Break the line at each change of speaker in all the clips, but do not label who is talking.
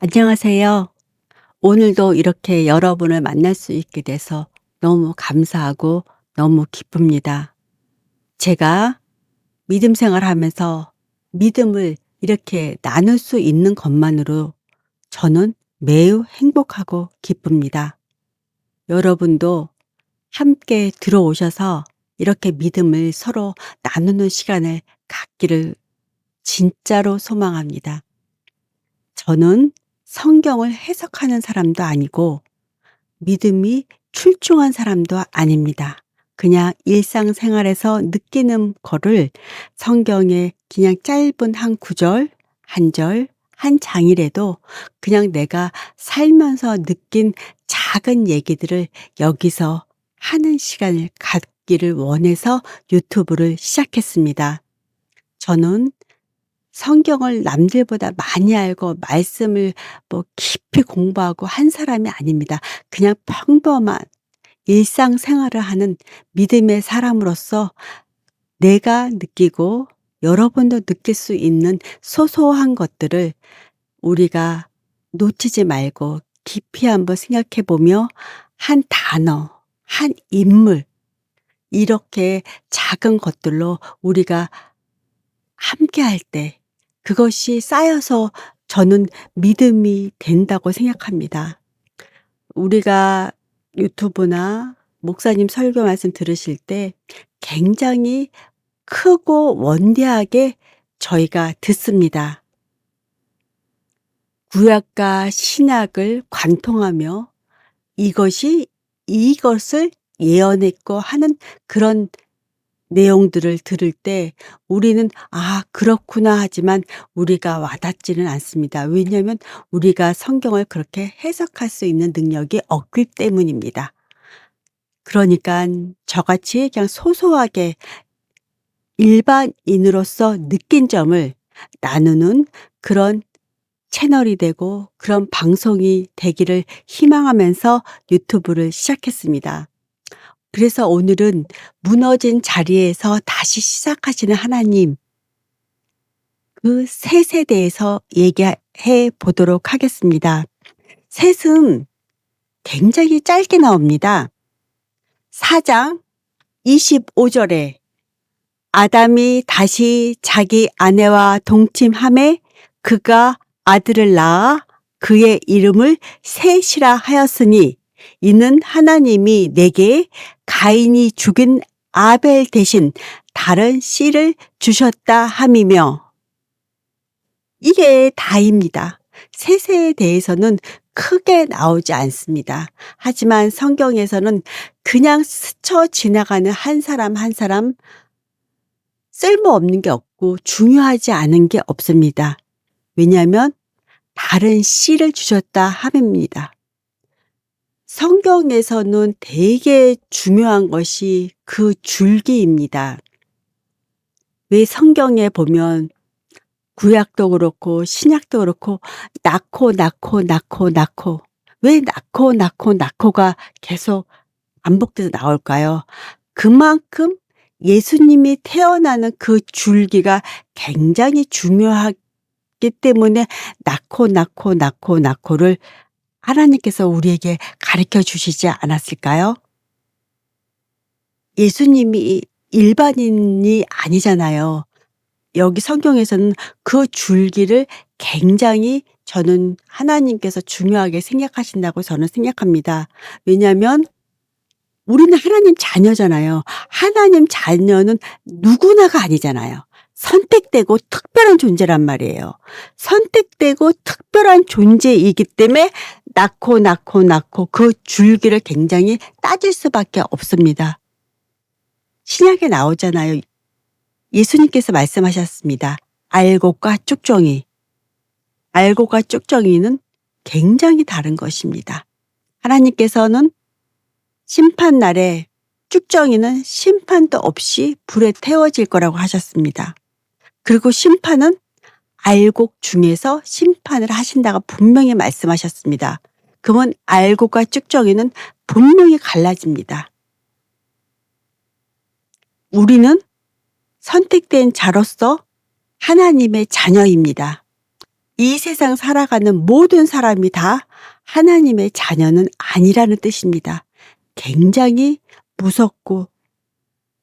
안녕하세요. 오늘도 이렇게 여러분을 만날 수 있게 돼서 너무 감사하고 너무 기쁩니다. 제가 믿음 생활하면서 믿음을 이렇게 나눌 수 있는 것만으로 저는 매우 행복하고 기쁩니다. 여러분도 함께 들어오셔서 이렇게 믿음을 서로 나누는 시간을 갖기를 진짜로 소망합니다. 저는 성경을 해석하는 사람도 아니고 믿음이 출중한 사람도 아닙니다. 그냥 일상생활에서 느끼는 거를 성경에 그냥 짧은 한 구절, 한 절, 한 장이라도 그냥 내가 살면서 느낀 작은 얘기들을 여기서 하는 시간을 갖기를 원해서 유튜브를 시작했습니다. 저는 성경을 남들보다 많이 알고 말씀을 깊이 공부하고 한 사람이 아닙니다. 그냥 평범한 일상생활을 하는 믿음의 사람으로서 내가 느끼고 여러분도 느낄 수 있는 소소한 것들을 우리가 놓치지 말고 깊이 한번 생각해 보며 한 단어, 한 인물 이렇게 작은 것들로 우리가 함께할 때 그것이 쌓여서 저는 믿음이 된다고 생각합니다. 우리가 유튜브나 목사님 설교 말씀 들으실 때 굉장히 크고 원대하게 저희가 듣습니다. 구약과 신약을 관통하며 이것을 예언했고 하는 그런 내용들을 들을 때 우리는 '아 그렇구나.' 하지만 우리가 와닿지는 않습니다. 왜냐하면 우리가 성경을 그렇게 해석할 수 있는 능력이 없기 때문입니다. 그러니깐 저같이 그냥 소소하게 일반인으로서 느낀 점을 나누는 그런 채널이 되고 그런 방송이 되기를 희망하면서 유튜브를 시작했습니다. 그래서 오늘은 무너진 자리에서 다시 시작하시는 하나님 그 셋에 대해서 얘기해 보도록 하겠습니다. 셋은 굉장히 짧게 나옵니다. 4장 25절에 아담이 다시 자기 아내와 동침하매 그가 아들을 낳아 그의 이름을 셋이라 하였으니 이는 하나님이 내게 가인이 죽인 아벨 대신 다른 씨를 주셨다 함이며 이게 다입니다. 셋에 대해서는 크게 나오지 않습니다. 하지만 성경에서는 그냥 스쳐 지나가는 한 사람 한 사람 쓸모없는 게 없고 중요하지 않은 게 없습니다. 왜냐하면 다른 씨를 주셨다 함입니다. 성경에서는 되게 중요한 것이 그 줄기입니다. 왜 성경에 보면 구약도 그렇고 신약도 그렇고 낳고 왜 낳고가 계속 반복돼서 나올까요? 그만큼 예수님이 태어나는 그 줄기가 굉장히 중요하기 때문에 낳고를 하나님께서 우리에게 가르쳐 주시지 않았을까요? 예수님이 일반인이 아니잖아요. 여기 성경에서는 그 줄기를 굉장히 저는 하나님께서 중요하게 생각하신다고 저는 생각합니다. 왜냐하면 우리는 하나님 자녀잖아요. 하나님 자녀는 누구나가 아니잖아요. 선택되고 특별한 존재란 말이에요. 선택되고 특별한 존재이기 때문에 낳고 그 줄기를 굉장히 따질 수밖에 없습니다. 신약에 나오잖아요. 예수님께서 말씀하셨습니다. 알곡과 쭉정이. 알곡과 쭉정이는 굉장히 다른 것입니다. 하나님께서는 심판날에 쭉정이는 심판도 없이 불에 태워질 거라고 하셨습니다. 그리고 심판은 알곡 중에서 심판을 하신다고 분명히 말씀하셨습니다. 그러면 알곡과 쭉정이는 분명히 갈라집니다. 우리는 선택된 자로서 하나님의 자녀입니다. 이 세상 살아가는 모든 사람이 다 하나님의 자녀는 아니라는 뜻입니다. 굉장히 무섭고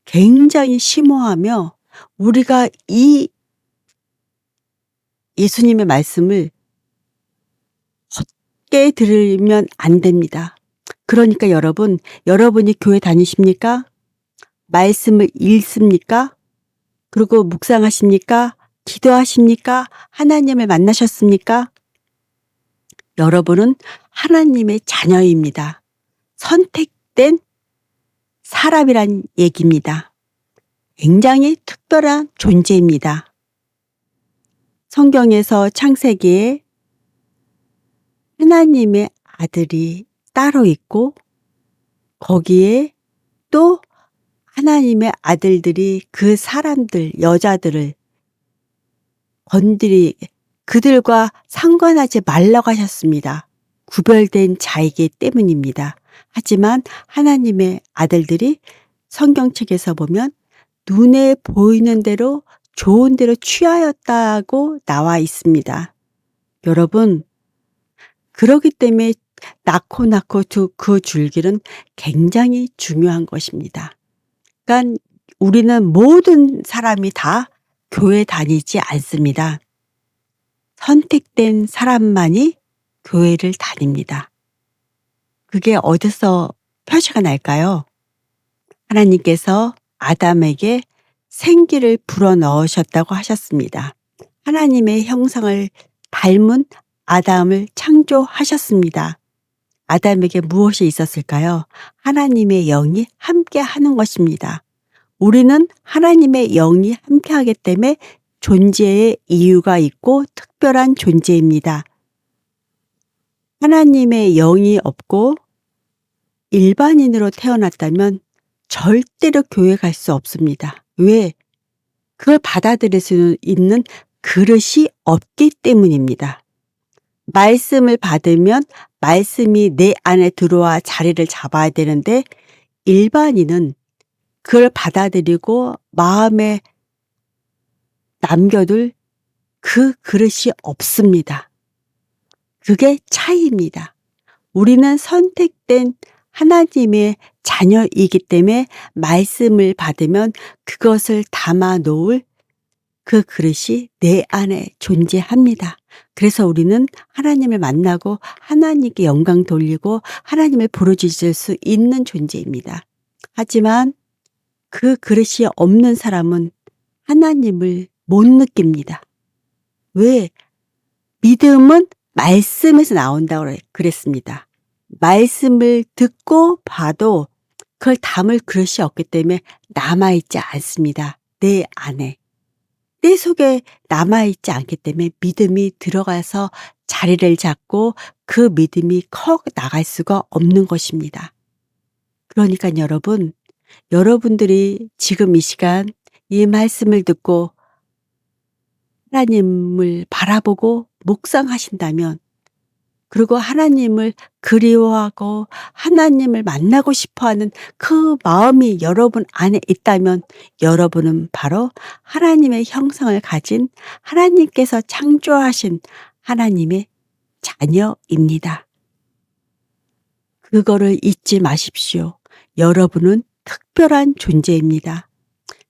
굉장히 심오하며 우리가 이 예수님의 말씀을 헛되이 들으면 안 됩니다. 그러니까 여러분, 여러분이 교회 다니십니까? 말씀을 읽습니까? 그리고 묵상하십니까? 기도하십니까? 하나님을 만나셨습니까? 여러분은 하나님의 자녀입니다. 선택된 사람이란 얘기입니다. 굉장히 특별한 존재입니다. 성경에서 창세기에 하나님의 아들이 따로 있고 거기에 또 하나님의 아들들이 그 사람들, 여자들을 그들과 상관하지 말라고 하셨습니다. 구별된 자이기 때문입니다. 하지만 하나님의 아들들이 성경책에서 보면 눈에 보이는 대로 좋은 대로 취하였다고 나와 있습니다. 여러분, 그러기 때문에 낳고 그 줄기는 굉장히 중요한 것입니다. 그러니까 우리는 모든 사람이 다 교회 다니지 않습니다. 선택된 사람만이 교회를 다닙니다. 그게 어디서 표시가 날까요? 하나님께서 아담에게 생기를 불어넣으셨다고 하셨습니다. 하나님의 형상을 닮은 아담을 창조하셨습니다. 아담에게 무엇이 있었을까요? 하나님의 영이 함께 하는 것입니다. 우리는 하나님의 영이 함께하기 때문에 존재의 이유가 있고 특별한 존재입니다. 하나님의 영이 없고 일반인으로 태어났다면 절대로 교회 갈 수 없습니다. 왜? 그걸 받아들일 수 있는 그릇이 없기 때문입니다. 말씀을 받으면 말씀이 내 안에 들어와 자리를 잡아야 되는데 일반인은 그걸 받아들이고 마음에 남겨둘 그 그릇이 없습니다. 그게 차이입니다. 우리는 선택된 하나님의 자녀이기 때문에 말씀을 받으면 그것을 담아 놓을 그 그릇이 내 안에 존재합니다. 그래서 우리는 하나님을 만나고 하나님께 영광 돌리고 하나님을 부르짖을 수 있는 존재입니다. 하지만 그 그릇이 없는 사람은 하나님을 못 느낍니다. 왜? 믿음은 말씀에서 나온다고 그랬습니다. 말씀을 듣고 봐도 그걸 담을 그릇이 없기 때문에 남아있지 않습니다. 내 안에. 내 속에 남아있지 않기 때문에 믿음이 들어가서 자리를 잡고 그 믿음이 커 나갈 수가 없는 것입니다. 그러니까 여러분, 여러분들이 지금 이 시간 이 말씀을 듣고 하나님을 바라보고 묵상하신다면 그리고 하나님을 그리워하고 하나님을 만나고 싶어하는 그 마음이 여러분 안에 있다면 여러분은 바로 하나님의 형상을 가진 하나님께서 창조하신 하나님의 자녀입니다. 그거를 잊지 마십시오. 여러분은 특별한 존재입니다.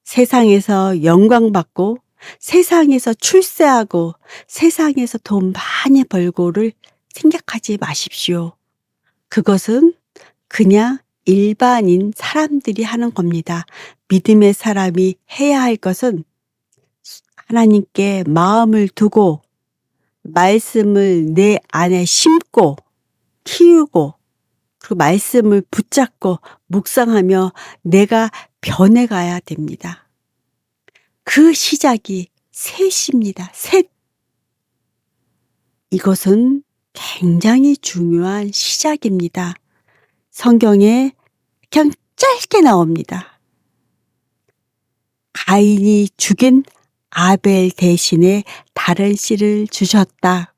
세상에서 영광받고 세상에서 출세하고 세상에서 돈 많이 벌고를 생각하지 마십시오. 그것은 그냥 일반인 사람들이 하는 겁니다. 믿음의 사람이 해야 할 것은 하나님께 마음을 두고 말씀을 내 안에 심고 키우고 그 말씀을 붙잡고 묵상하며 내가 변해가야 됩니다. 그 시작이 셋입니다. 셋. 이것은 굉장히 중요한 시작입니다. 성경에 그냥 짧게 나옵니다. 가인이 죽인 아벨 대신에 다른 씨를 주셨다.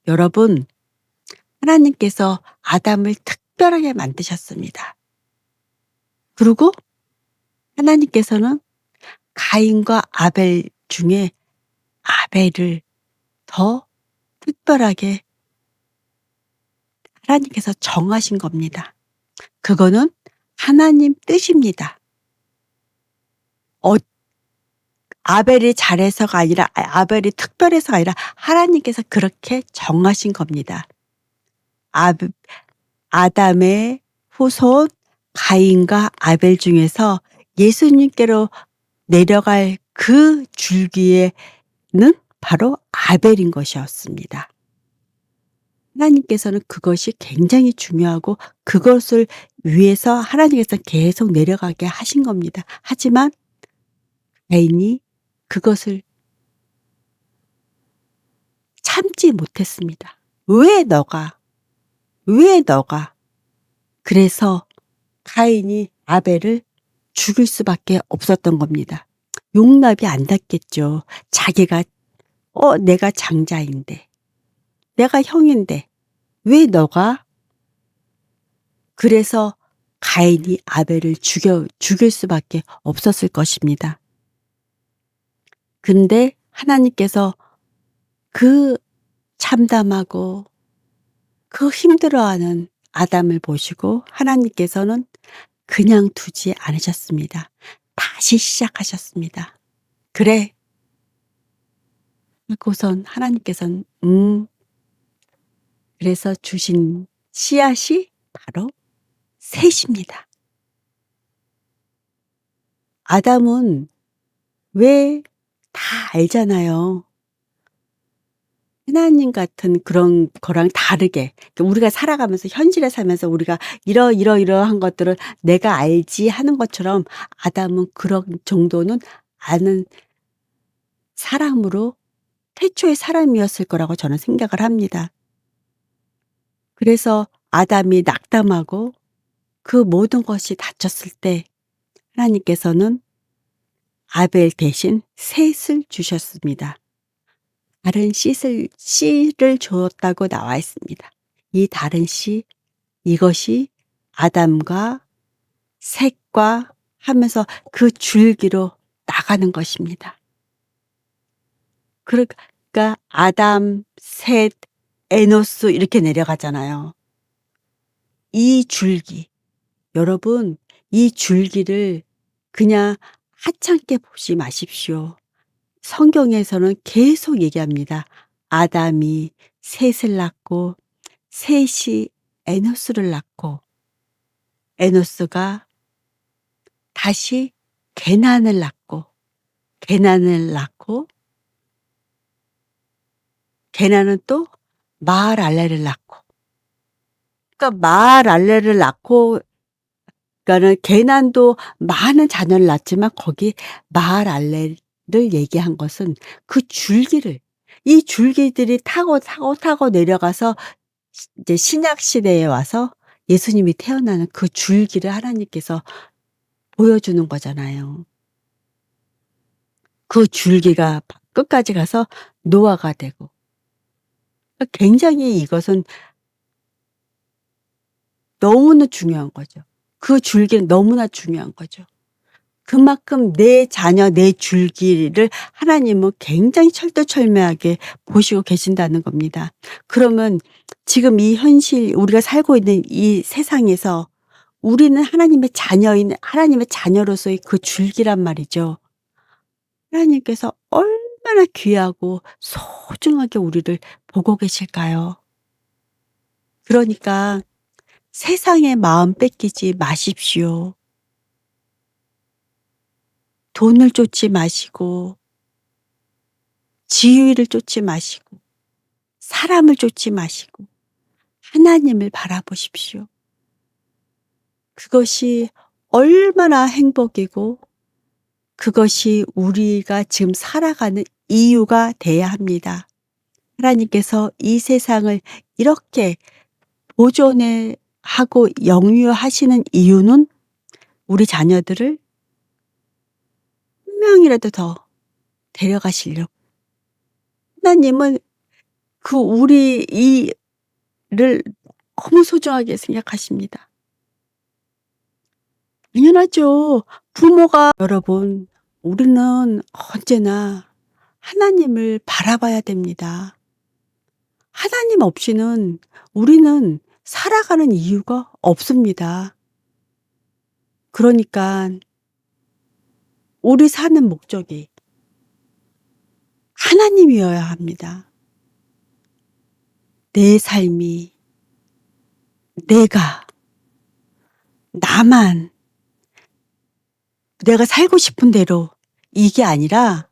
여러분, 하나님께서 아담을 특별하게 만드셨습니다. 그리고 하나님께서는 가인과 아벨 중에 아벨을 더 특별하게 하나님께서 정하신 겁니다. 그거는 하나님 뜻입니다. 어 아벨이 잘해서가 아니라 아벨이 특별해서가 아니라 하나님께서 그렇게 정하신 겁니다. 아브 아담의 후손 가인과 아벨 중에서 예수님께로 내려갈 그 줄기에는 바로 아벨인 것이었습니다. 하나님께서는 그것이 굉장히 중요하고 그것을 위해서 하나님께서 계속 내려가게 하신 겁니다. 하지만 가인이 그것을 참지 못했습니다. 왜 너가? 왜 너가? 그래서 가인이 아벨을 죽일 수밖에 없었던 겁니다. 용납이 안 됐겠죠. 자기가 내가 장자인데, 내가 형인데 왜 너가? 그래서 가인이 아벨을 죽일 수밖에 없었을 것입니다. 근데 하나님께서 그 참담하고 그 힘들어하는 아담을 보시고 하나님께서는 그냥 두지 않으셨습니다. 다시 시작하셨습니다. 그래. 하고선 하나님께서는 그래서 주신 씨앗이 바로 셋입니다. 아담은 왜 다 알잖아요. 하나님 같은 그런 거랑 다르게 우리가 살아가면서 현실에 살면서 우리가 이러이러한 것들을 내가 알지 하는 것처럼 아담은 그런 정도는 아는 사람으로 태초의 사람이었을 거라고 저는 생각을 합니다. 그래서 아담이 낙담하고 그 모든 것이 닥쳤을 때 하나님께서는 아벨 대신 셋을 주셨습니다. 다른 씨를 주었다고 나와 있습니다. 이 다른 씨, 이것이 아담과 셋과 하면서 그 줄기로 나가는 것입니다. 그러니까 아담, 셋, 에노스 이렇게 내려가잖아요. 이 줄기, 여러분, 이 줄기를 그냥 하찮게 보지 마십시오. 성경에서는 계속 얘기합니다. 아담이 셋을 낳고 셋이 에노스를 낳고 에노스가 다시 게난을 낳고 게난을 낳고 게난은 또 마할알레를 낳고 그러니까 마할알레를 낳고 그러니까는 게난도 많은 자녀를 낳지만 거기 마할알레를 얘기한 것은 그 줄기를 이 줄기들이 타고 내려가서 이제 신약 시대에 와서 예수님이 태어나는 그 줄기를 하나님께서 보여주는 거잖아요. 그 줄기가 끝까지 가서 노아가 되고 굉장히 이것은 너무나 중요한 거죠. 그 줄기는 너무나 중요한 거죠. 그만큼 내 자녀, 내 줄기를 하나님은 굉장히 철두철미하게 보시고 계신다는 겁니다. 그러면 지금 이 현실 우리가 살고 있는 이 세상에서 우리는 하나님의 자녀인 하나님의 자녀로서의 그 줄기란 말이죠. 하나님께서 얼마나 귀하고 소중하게 우리를 보고 계실까요? 그러니까 세상의 마음 뺏기지 마십시오. 돈을 쫓지 마시고 지위를 쫓지 마시고 사람을 쫓지 마시고 하나님을 바라보십시오. 그것이 얼마나 행복이고 그것이 우리가 지금 살아가는 이유가 돼야 합니다. 하나님께서 이 세상을 이렇게 보존해 하고 영유하시는 이유는 우리 자녀들을 한 명이라도 더 데려가시려고. 하나님은 그 우리 이를 너무 소중하게 생각하십니다. 당연하죠. 부모가 여러분 우리는 언제나 하나님을 바라봐야 됩니다. 하나님 없이는 우리는 살아가는 이유가 없습니다. 그러니깐 우리 사는 목적이 하나님이어야 합니다. 내 삶이 내가 나만 내가 살고 싶은 대로 이게 아니라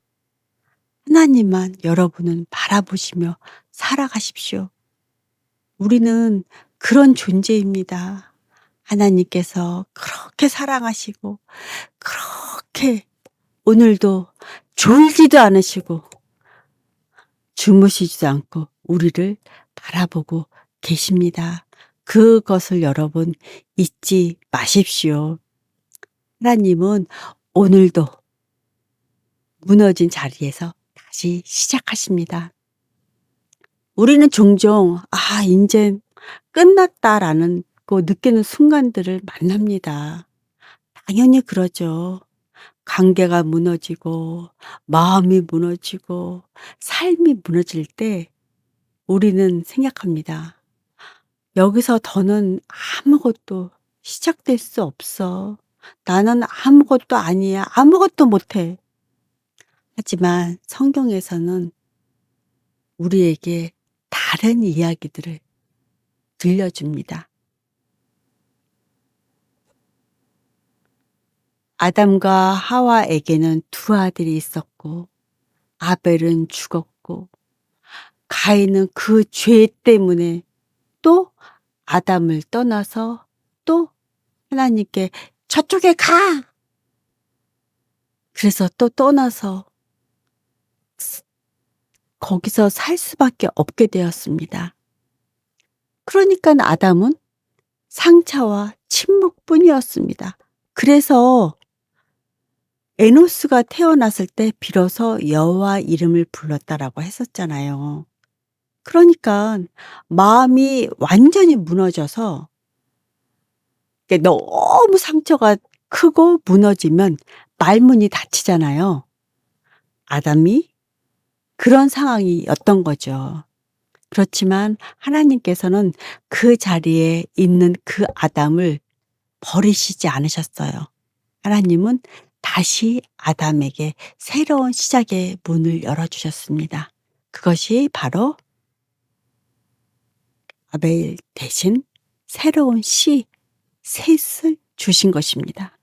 하나님만 여러분은 바라보시며 살아가십시오. 우리는 그런 존재입니다. 하나님께서 그렇게 사랑하시고 그렇게 오늘도 졸지도 않으시고 주무시지도 않고 우리를 바라보고 계십니다. 그것을 여러분 잊지 마십시오. 하나님은 오늘도 무너진 자리에서 다시 시작하십니다. 우리는 종종 '아 인젠 끝났다.'라는 거 느끼는 순간들을 만납니다. 당연히 그러죠. 관계가 무너지고 마음이 무너지고 삶이 무너질 때 우리는 생각합니다. '여기서 더는 아무것도 시작될 수 없어. 나는 아무것도 아니야. 아무것도 못해.' 하지만 성경에서는 우리에게 다른 이야기들을 들려줍니다. 아담과 하와에게는 두 아들이 있었고 아벨은 죽었고 가인은 그 죄 때문에 또 아담을 떠나서 또 하나님께 "저쪽에 가!" 그래서 또 떠나서 거기서 살 수밖에 없게 되었습니다. 그러니깐 아담은 상처와 침묵뿐이었습니다. 그래서 에노스가 태어났을 때 비로소 여호와 이름을 불렀다라고 했었잖아요. 그러니깐 마음이 완전히 무너져서 이게 너무 상처가 크고 무너지면 말문이 닫히잖아요. 아담이 그런 상황이었던 거죠. 그렇지만 하나님께서는 그 자리에 있는 그 아담을 버리시지 않으셨어요. 하나님은 다시 아담에게 새로운 시작의 문을 열어 주셨습니다. 그것이 바로 아벨 대신 새로운 셋을 주신 것입니다.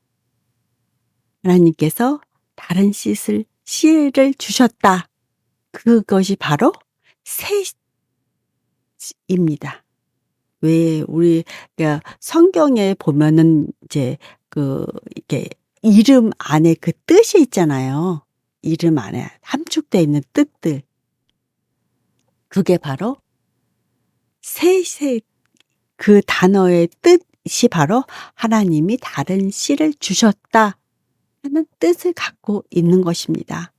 하나님께서 다른 씨를 주셨다. 그것이 바로 셋입니다. 왜 우리 그러니까 성경에 보면은 이제 이렇게 이름 안에 그 뜻이 있잖아요. 이름 안에 함축되어 있는 뜻들. 그게 바로 셋의 그 단어의 뜻이 바로 '하나님이 다른 씨를 주셨다.' 하는 뜻을 갖고 있는 것입니다.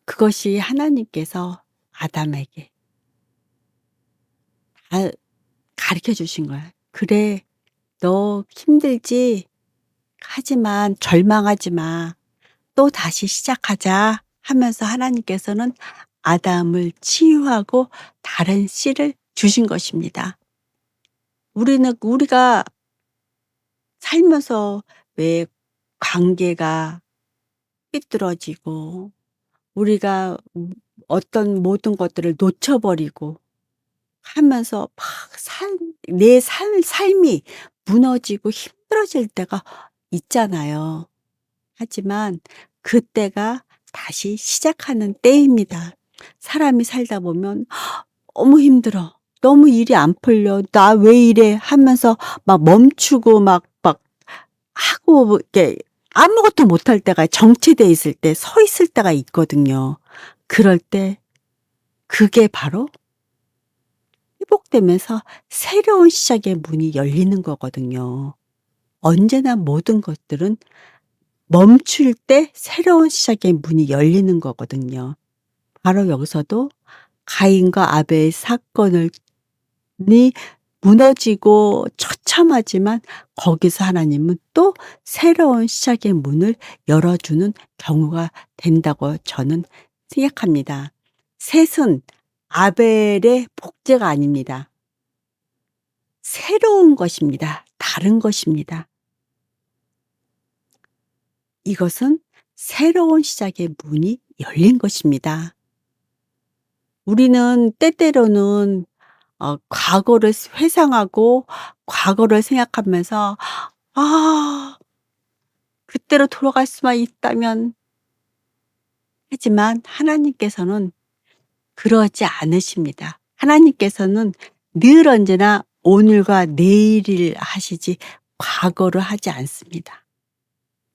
그것이 하나님께서 아담에게 다 가르쳐 주신 거야. "그래 너 힘들지? 하지만 절망하지 마. 또다시 시작하자." 하면서 하나님께서는 아담을 치유하고 다른 씨를 주신 것입니다. 우리가 살면서 왜 관계가 삐뚤어지고 우리가 어떤 모든 것들을 놓쳐 버리고 하면서 막 내 삶이 무너지고 힘들어질 때가 있잖아요. 하지만 그때가 다시 시작하는 때입니다. 사람이 살다 보면 너무 힘들어. 너무 일이 안 풀려. '나 왜 이래?' 하면서 막 멈추고 막 하고 뭐 이렇게 아무것도 못할 때가 정체돼 있을 때 서 있을 때가 있거든요. 그럴 때 그게 바로 회복되면서 새로운 시작의 문이 열리는 거거든요. 언제나 모든 것들은 멈출 때 새로운 시작의 문이 열리는 거거든요. 바로 여기서도 가인과 아벨의 사건을 니 무너지고 처참하지만 거기서 하나님은 또 새로운 시작의 문을 열어주는 경우가 된다고 저는 생각합니다. 셋은 아벨의 복제가 아닙니다. 새로운 것입니다. 다른 것입니다. 이것은 새로운 시작의 문이 열린 것입니다. 우리는 때때로는 과거를 회상하고 과거를 생각하면서 '아 그때로 돌아갈 수만 있다면.' 하지만 하나님께서는 그러지 않으십니다. 하나님께서는 늘 언제나 오늘과 내일을 하시지 과거를 하지 않습니다.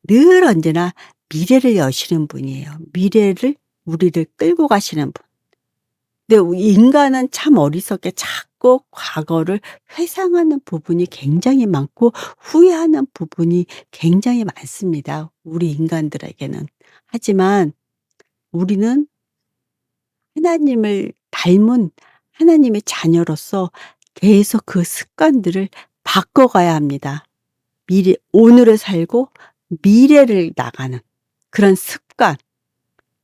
늘 언제나 미래를 여시는 분이에요. 미래를 우리를 끌고 가시는 분. 근데 인간은 참 어리석게 자꾸 과거를 회상하는 부분이 굉장히 많고 후회하는 부분이 굉장히 많습니다, 우리 인간들에게는. 하지만 우리는 하나님을 닮은 하나님의 자녀로서 계속 그 습관들을 바꿔가야 합니다. 오늘을 살고 미래를 나가는 그런 습관.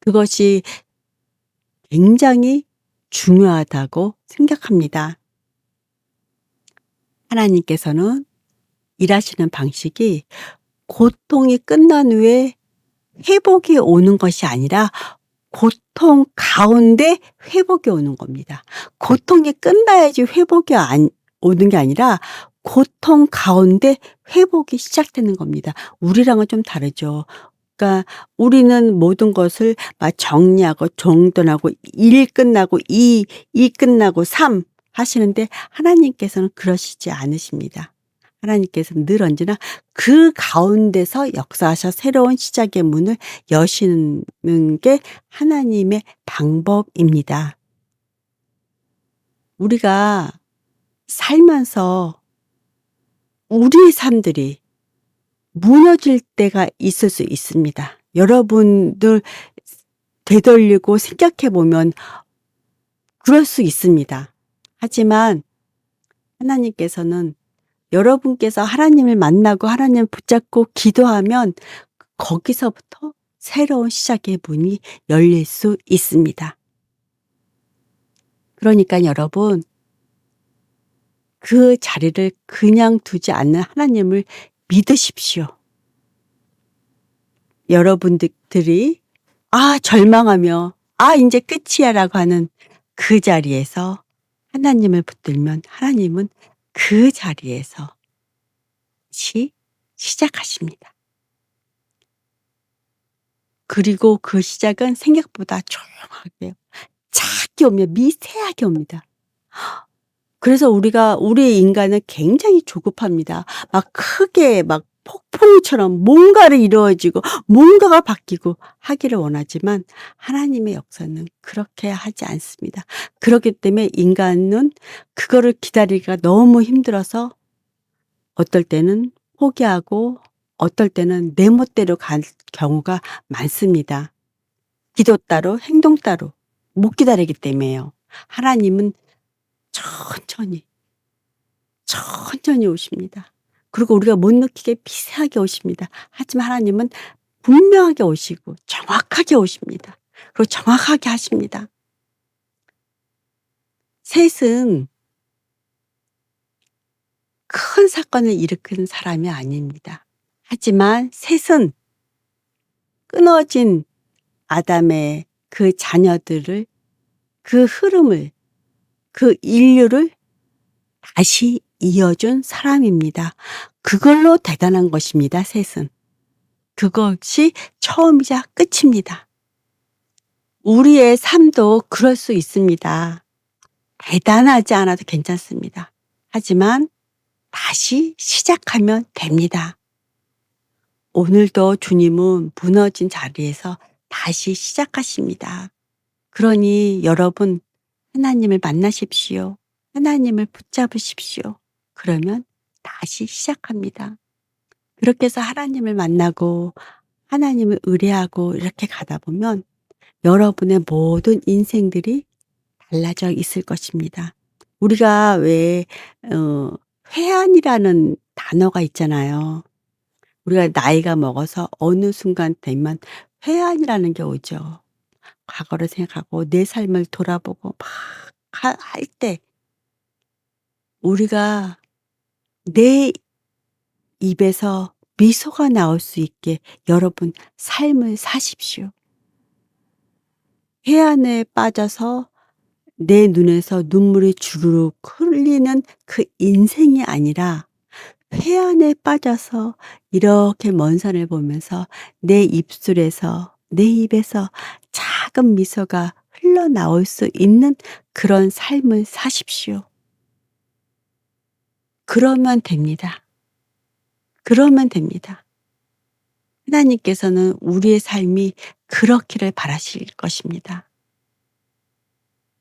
그것이 굉장히 중요하다고 생각합니다. 하나님께서는 일하시는 방식이 고통이 끝난 후에 회복이 오는 것이 아니라 고통 가운데 회복이 오는 겁니다. 고통이 끝나야지 회복이 오는 게 아니라 고통 가운데 회복이 시작되는 겁니다. 우리랑은 좀 다르죠. 그러니까 우리는 모든 것을 막 정리하고 정돈하고 1 끝나고 2 끝나고 3 하시는데 하나님께서는 그러시지 않으십니다. 하나님께서는 늘 언제나 그 가운데서 역사하셔 새로운 시작의 문을 여시는 게 하나님의 방법입니다. 우리가 살면서 우리의 삶들이 무너질 때가 있을 수 있습니다. 여러분들 되돌리고 생각해 보면 그럴 수 있습니다. 하지만 하나님께서는 여러분께서 하나님을 만나고 하나님을 붙잡고 기도하면 거기서부터 새로운 시작의 문이 열릴 수 있습니다. 그러니까 여러분 그 자리를 그냥 두지 않는 하나님을 믿으십시오. 여러분들이 절망하며 '인제 끝이야.'라고 하는 그 자리에서 하나님을 붙들면 하나님은 그 자리에서 다시 시작하십니다. 그리고 그 시작은 생각보다 조용하게 작게 옵니다. 미세하게 옵니다. 그래서 우리 인간은 굉장히 조급합니다. 막 크게 막 폭풍처럼 뭔가를 이루어지고 뭔가가 바뀌고 하기를 원하지만 하나님의 역사는 그렇게 하지 않습니다. 그렇기 때문에 인간은 그거를 기다리기가 너무 힘들어서 어떨 때는 포기하고 어떨 때는 내 멋대로 갈 경우가 많습니다. 기도 따로 행동 따로 못 기다리기 때문에요. 하나님은 천천히, 천천히 오십니다. 그리고 우리가 못 느끼게 미세하게 오십니다. 하지만 하나님은 분명하게 오시고 정확하게 오십니다. 그리고 정확하게 하십니다. 셋은 큰 사건을 일으킨 사람이 아닙니다. 하지만 셋은 끊어진 아담의 그 자녀들을 그 흐름을 그 인류를 다시 이어준 사람입니다. 그걸로 대단한 것입니다. 셋은. 그것이 처음이자 끝입니다. 우리의 삶도 그럴 수 있습니다. 대단하지 않아도 괜찮습니다. 하지만 다시 시작하면 됩니다. 오늘도 주님은 무너진 자리에서 다시 시작하십니다. 그러니 여러분 하나님을 만나십시오. 하나님을 붙잡으십시오. 그러면 다시 시작합니다. 그렇게 해서 하나님을 만나고 하나님을 의뢰하고 이렇게 가다 보면 여러분의 모든 인생들이 달라져 있을 것입니다. 우리가 왜 회한이라는 단어가 있잖아요. 우리가 나이가 먹어서 어느 순간 되면 회한이라는 게 오죠. 과거를 생각하고 내 삶을 돌아보고 막 할 때 우리가 내 입에서 미소가 나올 수 있게 여러분 삶을 사십시오. 해안에 빠져서 내 눈에서 눈물이 주르륵 흘리는 그 인생이 아니라 해안에 빠져서 이렇게 먼 산을 보면서 내 입술에서 내 입에서 작은 미소가 흘러나올 수 있는 그런 삶을 사십시오. 그러면 됩니다. 그러면 됩니다. 하나님께서는 우리의 삶이 그렇기를 바라실 것입니다.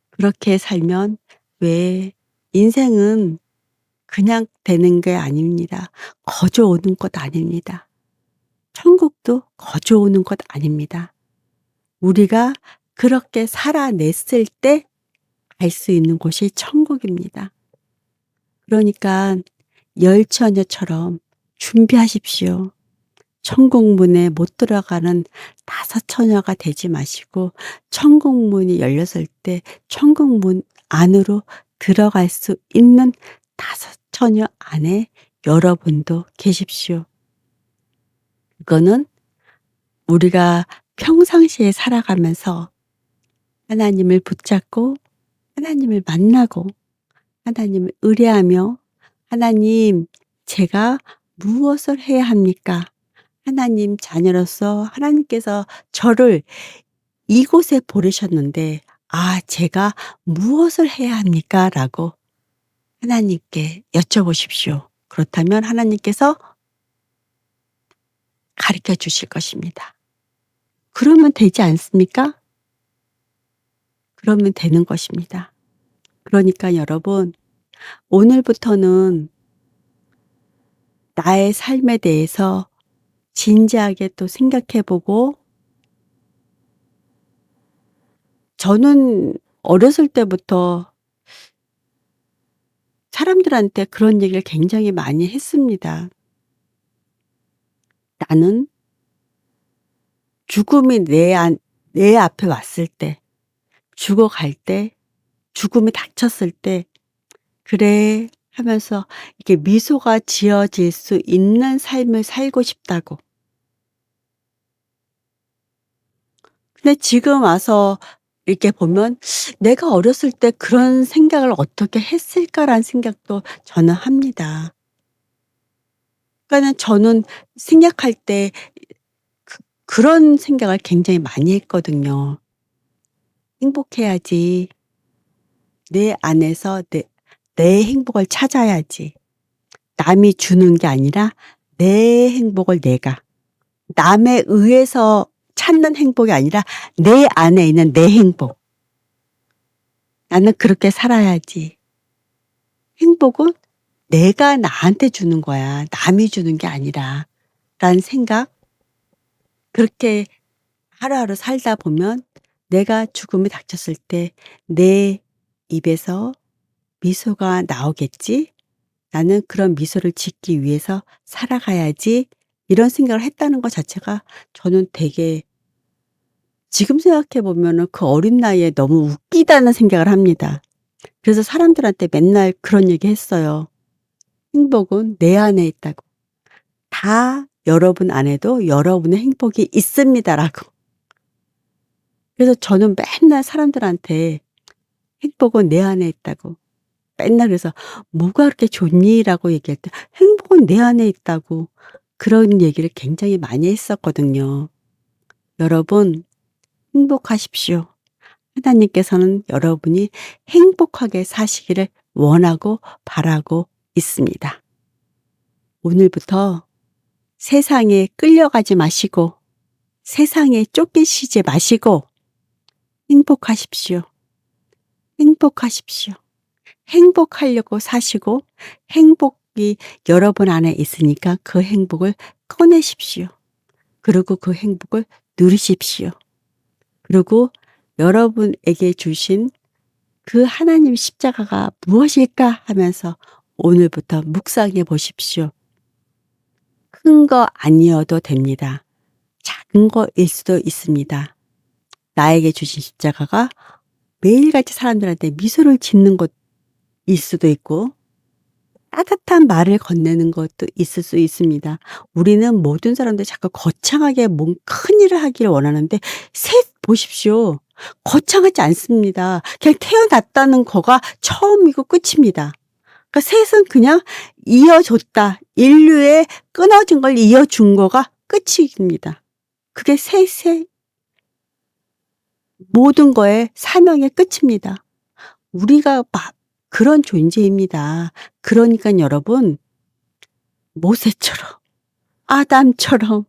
그렇게 살면 왜 인생은 그냥 되는 게 아닙니다. 거저 오는 것 아닙니다. 천국도 거저 오는 것 아닙니다. 우리가 그렇게 살아냈을 때 갈 수 있는 곳이 천국입니다. 그러니까 열처녀처럼 준비하십시오. 천국문에 못 들어가는 5 처녀가 되지 마시고 천국문이 열렸을 때 천국문 안으로 들어갈 수 있는 5 처녀 안에 여러분도 계십시오. 그거는 우리가 평상시에 살아가면서 하나님을 붙잡고 하나님을 만나고 하나님을 의뢰하며 "하나님 제가 무엇을 해야 합니까? 하나님 자녀로서 하나님께서 저를 이곳에 보내셨는데 제가 무엇을 해야 합니까?"라고 하나님께 여쭤보십시오. 그렇다면 하나님께서 가르쳐 주실 것입니다. 그러면 되지 않습니까? 그러면 되는 것입니다. 그러니까 여러분 오늘부터는 나의 삶에 대해서 진지하게 또 생각해 보고 저는 어렸을 때부터 사람들한테 그런 얘기를 굉장히 많이 했습니다. 나는 죽음이 내 앞에 왔을 때, 죽어갈 때, 죽음이 닥쳤을 때 '그래.' 하면서 이렇게 미소가 지어질 수 있는 삶을 살고 싶다고. 근데 지금 와서 이렇게 보면 '내가 어렸을 때 그런 생각을 어떻게 했을까.'라는 생각도 저는 합니다. 그러니까는 저는 생각할 때 그런 생각을 굉장히 많이 했거든요. '행복해야지. 내 안에서 내 행복을 찾아야지. 남이 주는 게 아니라 내 행복을 내가. 남에 의해서 찾는 행복이 아니라 내 안에 있는 내 행복. 나는 그렇게 살아야지. 행복은 내가 나한테 주는 거야. 남이 주는 게 아니라.' 라는 생각. 그렇게 하루하루 살다 보면 내가 죽음이 닥쳤을 때 '내 입에서 미소가 나오겠지. 나는 그런 미소를 짓기 위해서 살아가야지.' 이런 생각을 했다는 것 자체가 저는 되게 지금 생각해 보면은 그 어린 나이에 너무 웃기다는 생각을 합니다. 그래서 사람들한테 맨날 그런 얘기했어요. "행복은 내 안에 있다."고. "다 여러분 안에도 여러분의 행복이 있습니다."라고. 그래서 저는 맨날 사람들한테 "행복은 내 안에 있다."고 맨날 그래서 "뭐가 그렇게 좋니?"라고 얘기할 때 "행복은 내 안에 있다."고 그런 얘기를 굉장히 많이 했었거든요. 여러분 행복하십시오. 하나님께서는 여러분이 행복하게 사시기를 원하고 바라고 있습니다. 오늘부터 세상에 끌려가지 마시고 세상에 쫓기시지 마시고 행복하십시오. 행복하십시오. 행복하려고 사시고 행복이 여러분 안에 있으니까 그 행복을 꺼내십시오. 그리고 그 행복을 누리십시오. 그리고 여러분에게 주신 그 하나님 십자가가 무엇일까 하면서 오늘부터 묵상해 보십시오. 큰 거 아니어도 됩니다. 작은 거일 수도 있습니다. 나에게 주신 십자가가 매일같이 사람들한테 미소를 짓는 것일 수도 있고 따뜻한 말을 건네는 것도 있을 수 있습니다. 우리는 모든 사람들이 자꾸 거창하게 뭔 큰일을 하기를 원하는데 셋 보십시오. 거창하지 않습니다. 그냥 태어났다는 거가 처음이고 끝입니다. 그러니까 셋은 그냥 이어줬다. 인류의 끊어진 걸 이어준 거가 끝입니다. 그게 셋의 모든 거의 사명의 끝입니다. 우리가 그런 존재입니다. 그러니까 여러분 모세처럼 아담처럼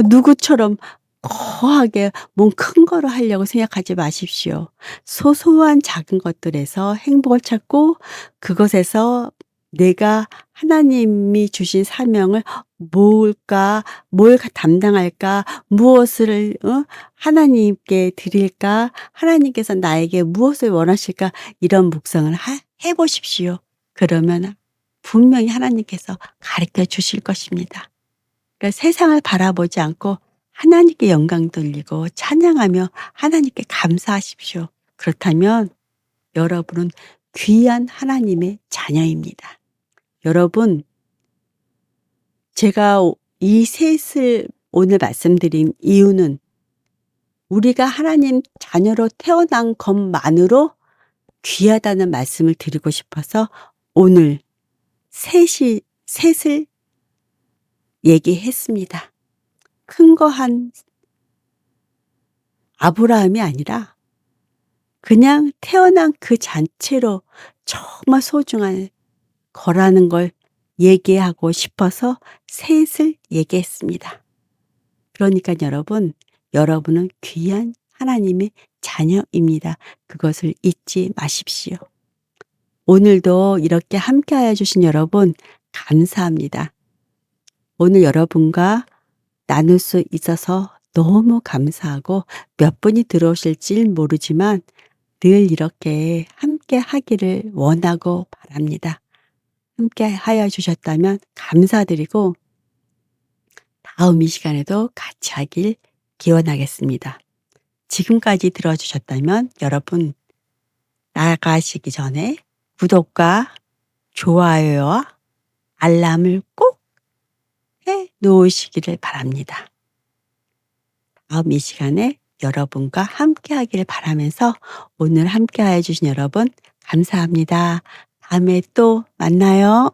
누구처럼 거하게 뭔 큰 거를 하려고 생각하지 마십시오. 소소한 작은 것들에서 행복을 찾고 그것에서 내가 하나님이 주신 사명을 뭘까? 뭘 담당할까? 무엇을 하나님께 드릴까? 하나님께서 나에게 무엇을 원하실까? 이런 묵상을 해 보십시오. 그러면 분명히 하나님께서 가르쳐 주실 것입니다. 그러니까 세상을 바라보지 않고 하나님께 영광 돌리고 찬양하며 하나님께 감사하십시오. 그렇다면 여러분은 귀한 하나님의 자녀입니다. 여러분, 제가 이 셋을 오늘 말씀드린 이유는 우리가 하나님 자녀로 태어난 것만으로 귀하다는 말씀을 드리고 싶어서 오늘 셋을 얘기했습니다. 큰 거 한 아브라함이 아니라 그냥 태어난 그 자체로 정말 소중한 거라는 걸 얘기하고 싶어서 셋을 얘기했습니다. 그러니까 여러분은 귀한 하나님의 자녀입니다. 그것을 잊지 마십시오. 오늘도 이렇게 함께하여 주신 여러분 감사합니다. 오늘 여러분과 나눌 수 있어서 너무 감사하고 몇 분이 들어오실지 모르지만 늘 이렇게 함께 하기를 원하고 바랍니다. 함께 하여 주셨다면 감사드리고 다음 이 시간에도 같이 하길 기원하겠습니다. 지금까지 들어주셨다면 여러분 나가시기 전에 구독과 좋아요와 알람을 꼭 해 놓으시기를 바랍니다. 다음 이 시간에 여러분과 함께 하기를 바라면서 오늘 함께 해 주신 여러분 감사합니다. 다음에 또 만나요.